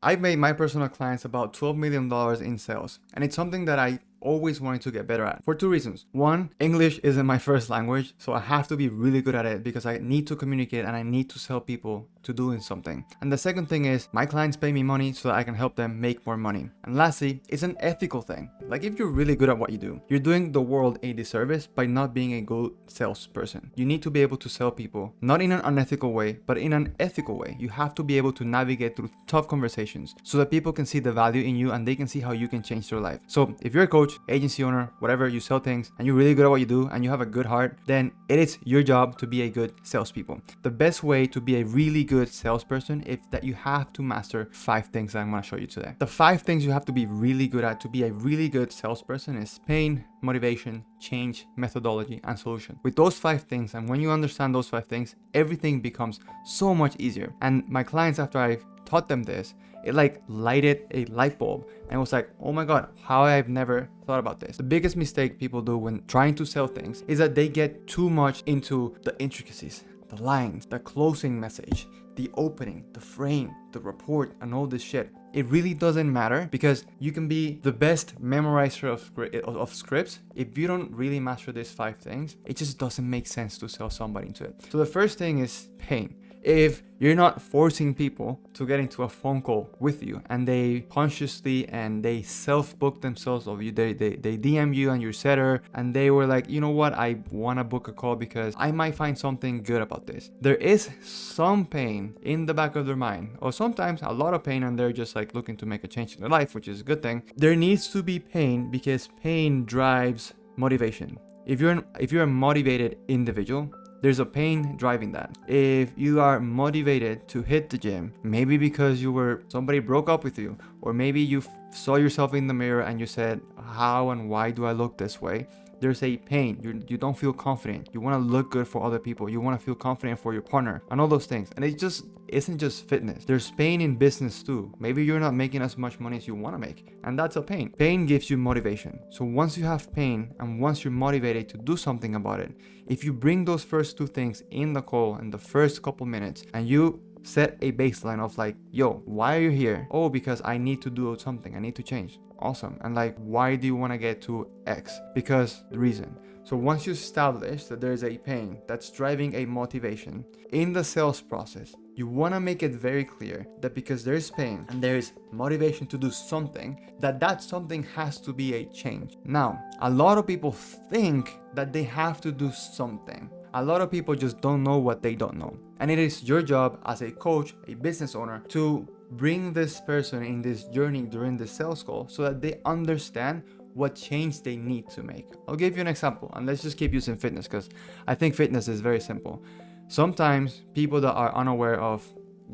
I've made my personal clients about $12 million in sales, and it's something that I always wanted to get better at for two reasons. One, English isn't my first language, so I have to be really good at it because I need to communicate and I need to sell people to doing something. And the second thing is my clients pay me money so that I can help them make more money. And lastly, it's an ethical thing. Like if you're really good at what you do, you're doing the world a disservice by not being a good salesperson. You need to be able to sell people, not in an unethical way, but in an ethical way. You have to be able to navigate through tough conversations so that people can see the value in you and they can see how you can change their life. So if you're a coach, agency owner, whatever, you sell things and you're really good at what you do and you have a good heart, then it is your job to be a good salespeople. The best way to be a really good salesperson is that you have to master 5 things that I'm going to show you today. The 5 things you have to be really good at to be a really good salesperson is pain, motivation, change, methodology, and solution. With those 5 things, and when you understand those 5 things, everything becomes so much easier. And my clients, after I've taught them this, it like lighted a light bulb and it was like, oh my God, how I've never thought about this. The biggest mistake people do when trying to sell things is that they get too much into the intricacies, the lines, the closing message, the opening, the frame, the report, and all this shit. It really doesn't matter because you can be the best memorizer of scripts. If you don't really master these 5 things, it just doesn't make sense to sell somebody into it. So the first thing is pain. If you're not forcing people to get into a phone call with you and they consciously and they self-book themselves of you, they DM you and your setter and they were like, you know what, I want to book a call because I might find something good about this. There is some pain in the back of their mind, or sometimes a lot of pain, and they're just like looking to make a change in their life, which is a good thing. There needs to be pain because pain drives motivation. If you're a motivated individual, there's a pain driving that. If you are motivated to hit the gym, maybe because somebody broke up with you, or maybe you saw yourself in the mirror and you said, how and why do I look this way? There's a pain. You don't feel confident. You want to look good for other people. You want to feel confident for your partner and all those things. And it just isn't just fitness. There's pain in business too. Maybe you're not making as much money as you want to make. And that's a pain. Pain gives you motivation. So once you have pain and once you're motivated to do something about it, if you bring those first 2 things in the call in the first couple minutes and you set a baseline of like, yo, why are you here? Oh, because I need to do something. I need to change. Awesome. And like, why do you want to get to X? Because the reason. So once you establish that there's a pain that's driving a motivation in the sales process, you want to make it very clear that because there's pain and there's motivation to do something, that something has to be a change. Now, a lot of people think that they have to do something. A lot of people just don't know what they don't know. And it is your job as a coach, a business owner, to bring this person in this journey during the sales call so that they understand what change they need to make. I'll give you an example, and let's just keep using fitness because I think fitness is very simple. Sometimes people that are unaware of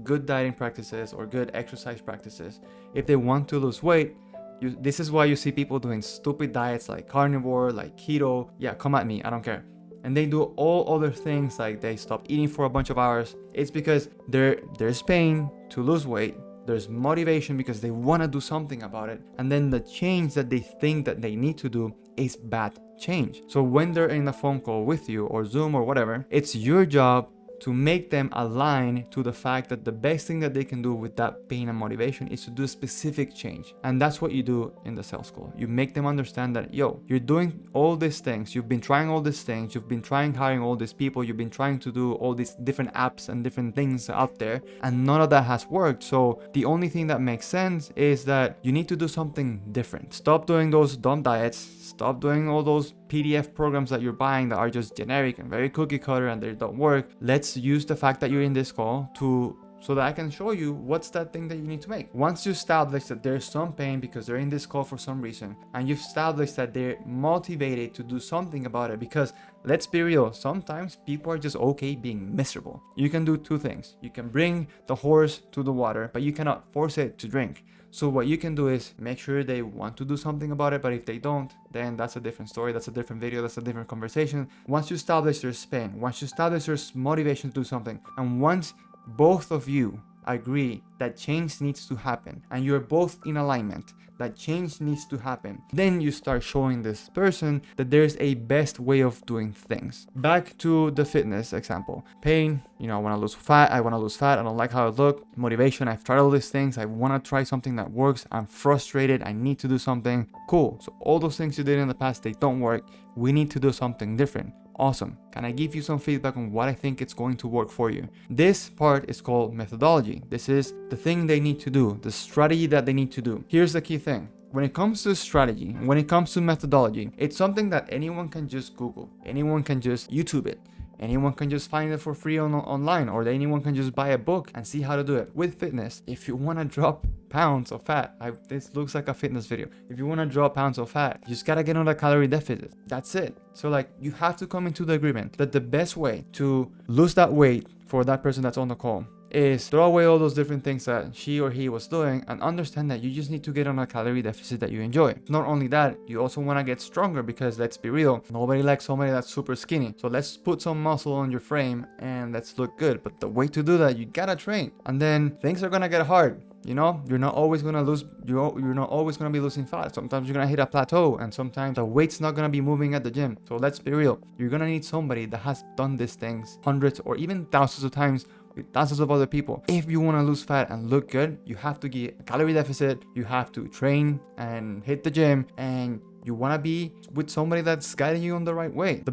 good dieting practices or good exercise practices, if they want to lose weight, this is why you see people doing stupid diets like carnivore, like keto. Yeah, come at me, I don't care. And they do all other things like they stop eating for a bunch of hours. It's because there's pain to lose weight. There's motivation because they want to do something about it. And then the change that they think that they need to do is bad change. So when they're in a phone call with you or Zoom or whatever, it's your job to make them align to the fact that the best thing that they can do with that pain and motivation is to do a specific change. And that's what you do in the sales call. You make them understand that, yo, you're doing all these things. You've been trying all these things. You've been hiring all these people. You've been trying to do all these different apps and different things out there. And none of that has worked. So the only thing that makes sense is that you need to do something different. Stop doing those dumb diets. Stop doing all those PDF programs that you're buying that are just generic and very cookie cutter and they don't work. Let's use the fact that you're in this call so that I can show you what's that thing that you need to make. Once you establish that there's some pain because they're in this call for some reason, and you've established that they're motivated to do something about it, because let's be real, sometimes people are just okay being miserable. You can do 2 things. You can bring the horse to the water, but you cannot force it to drink. So what you can do is make sure they want to do something about it, but if they don't, then that's a different story, that's a different video, that's a different conversation. Once you establish there's pain, once you establish there's motivation to do something, and once both of you agree that change needs to happen and you're both in alignment that change needs to happen, then you start showing this person that there's a best way of doing things. Back to the fitness example. Pain, I want to lose fat. I don't like how I look. Motivation, I've tried all these things. I want to try something that works. I'm frustrated. I need to do something. Cool. So all those things you did in the past, they don't work. We need to do something different. Awesome. Can I give you some feedback on what I think it's going to work for you? This part is called methodology. This is the thing they need to do, the strategy that they need to do. Here's the key thing. When it comes to strategy, when it comes to methodology, it's something that anyone can just Google. Anyone can just YouTube it. Anyone can just find it for free online, or anyone can just buy a book and see how to do it. With fitness, if you want to drop pounds of fat, this looks like a fitness video. If you want to drop pounds of fat, you just gotta get on a calorie deficit. That's it. So you have to come into the agreement that the best way to lose that weight for that person that's on the call is throw away all those different things that she or he was doing and understand that you just need to get on a calorie deficit that you enjoy. Not only that, you also want to get stronger because let's be real, nobody likes somebody that's super skinny. So let's put some muscle on your frame and let's look good. But the way to do that, you gotta train. And then things are gonna get hard. You're not always gonna lose. You're not always gonna be losing fat. Sometimes you're gonna hit a plateau, and sometimes the weight's not gonna be moving at the gym. So let's be real. You're gonna need somebody that has done these things hundreds or even thousands of times with thousands of other people. If you want to lose fat and look good, you have to get a calorie deficit. You have to train and hit the gym, and you want to be with somebody that's guiding you on the right way.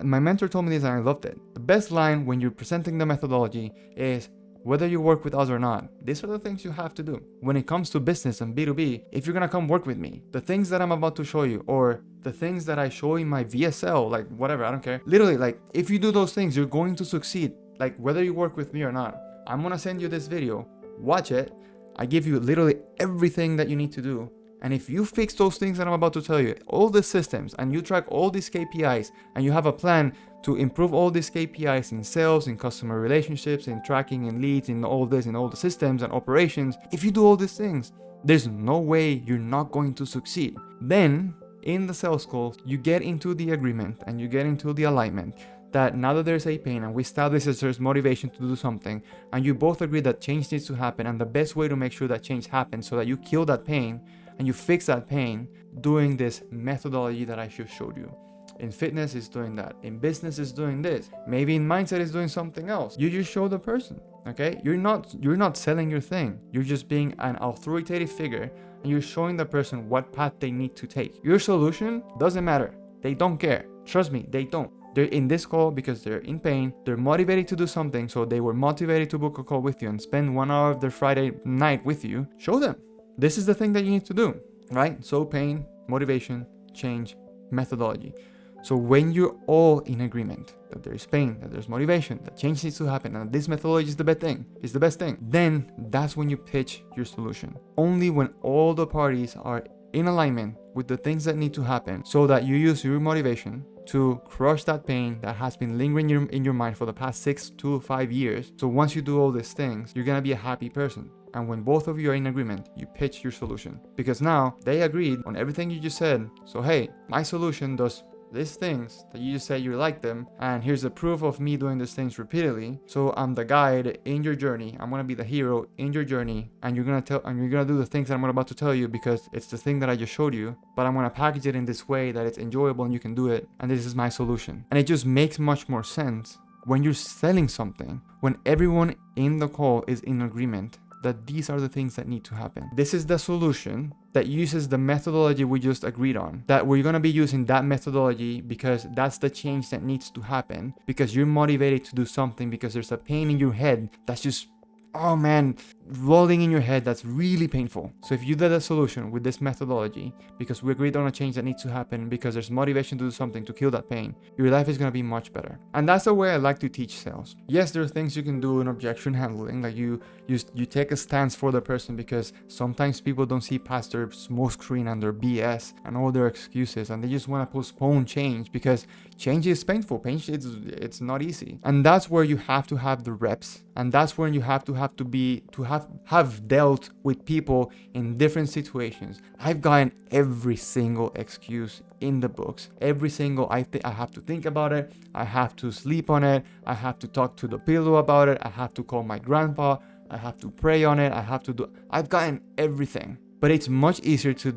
My mentor told me this and I loved it. The best line when you're presenting the methodology is, whether you work with us or not, these are the things you have to do. When it comes to business and B2B, if you're gonna come work with me, the things that I'm about to show you, or the things that I show in my VSL, whatever, I don't care. Literally, if you do those things, you're going to succeed. Whether you work with me or not. I'm gonna send you this video, watch it. I give you literally everything that you need to do. And if you fix those things that I'm about to tell you, all the systems, and you track all these KPIs, and you have a plan to improve all these KPIs in sales, in customer relationships, in tracking, in leads, in all this, in all the systems and operations, if you do all these things, there's no way you're not going to succeed. Then, in the sales calls, you get into the agreement and you get into the alignment that now that there's a pain and we establish that there's motivation to do something, and you both agree that change needs to happen, and the best way to make sure that change happens so that you kill that pain and you fix that pain, doing this methodology that I just showed you. In fitness is doing that. In business is doing this. Maybe in mindset is doing something else. You just show the person, okay? You're not selling your thing. You're just being an authoritative figure, and you're showing the person what path they need to take. Your solution doesn't matter. They don't care. Trust me, they don't. They're in this call because they're in pain. They're motivated to do something, so they were motivated to book a call with you and spend 1 hour of their Friday night with you. Show them. This is the thing that you need to do, right? So pain, motivation, change, methodology. So when you're all in agreement that there's pain, that there's motivation, that change needs to happen, and this methodology is the best thing, then that's when you pitch your solution. Only when all the parties are in alignment with the things that need to happen, so that you use your motivation to crush that pain that has been lingering in your mind for the past 6 to 5 years. So once you do all these things, you're gonna be a happy person. And when both of you are in agreement, you pitch your solution. Because now they agreed on everything you just said. So hey, my solution does these things that you just said you like them, and here's the proof of me doing these things repeatedly. So I'm the guide in your journey. I'm gonna be the hero in your journey, and you're gonna do the things that I'm about to tell you because it's the thing that I just showed you, but I'm gonna package it in this way that it's enjoyable and you can do it, and this is my solution. And it just makes much more sense when you're selling something, when everyone in the call is in agreement that these are the things that need to happen. This is the solution that uses the methodology we just agreed on, that we're going to be using that methodology because that's the change that needs to happen, because you're motivated to do something, because there's a pain in your head that's just, oh man, rolling in your head that's really painful. So if you did a solution with this methodology because we agreed on a change that needs to happen, because there's motivation to do something to kill that pain, your life is going to be much better. And that's the way I like to teach sales. Yes, there are things you can do in objection handling, like you take a stance for the person, because sometimes people don't see past their smoke screen and their BS and all their excuses, and they just want to postpone change because change is painful. It's not easy. And that's where you have to have the reps, and that's when you have dealt with people in different situations. I've gotten every single excuse in the books. Every single, I have to think about it. I have to sleep on it. I have to talk to the pillow about it. I have to call my grandpa. I have to pray on it, I've gotten everything. But it's much easier to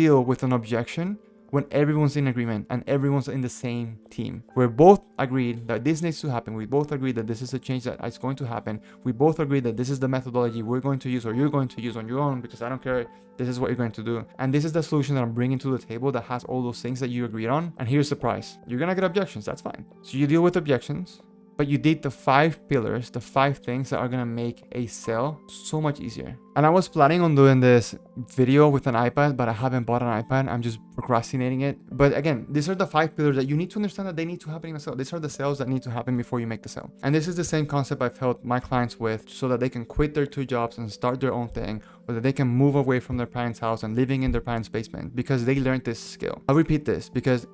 deal with an objection when everyone's in agreement and everyone's in the same team. We're both agreed that this needs to happen. We both agree that this is a change that is going to happen. We both agree that this is the methodology we're going to use or you're going to use on your own, because I don't care. This is what you're going to do. And this is the solution that I'm bringing to the table that has all those things that you agreed on. And here's the price. You're going to get objections. That's fine. So you deal with objections, but you did the 5 pillars, the 5 things that are gonna make a sale so much easier. And I was planning on doing this video with an iPad, but I haven't bought an iPad. I'm just procrastinating it. But again, these are the 5 pillars that you need to understand that they need to happen in a sale. These are the sales that need to happen before you make the sale. And this is the same concept I've helped my clients with, so that they can quit their 2 jobs and start their own thing, or that they can move away from their parents' house and living in their parents' basement because they learned this skill. I'll repeat this because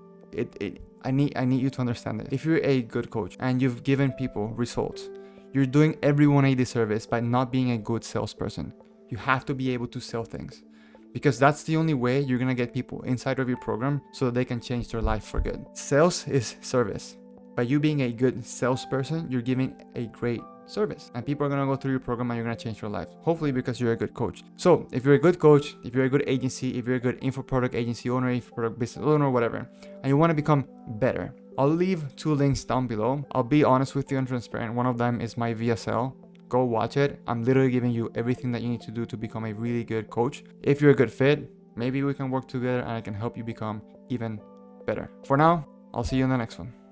I need you to understand it. If you're a good coach and you've given people results, you're doing everyone a disservice by not being a good salesperson. You have to be able to sell things, because that's the only way you're gonna get people inside of your program so that they can change their life for good. Sales is service. By you being a good salesperson, you're giving a great service, and people are gonna go through your program and you're gonna change your life, hopefully because you're a good coach. So if you're a good coach, if you're a good agency, if you're a good info product agency owner, info product business owner, whatever, and you want to become better, I'll leave 2 links down below. I'll be honest with you and transparent. One of them is my VSL. Go watch it. I'm literally giving you everything that you need to do to become a really good coach. If you're a good fit, maybe we can work together and I can help you become even better. For now, I'll see you in the next one.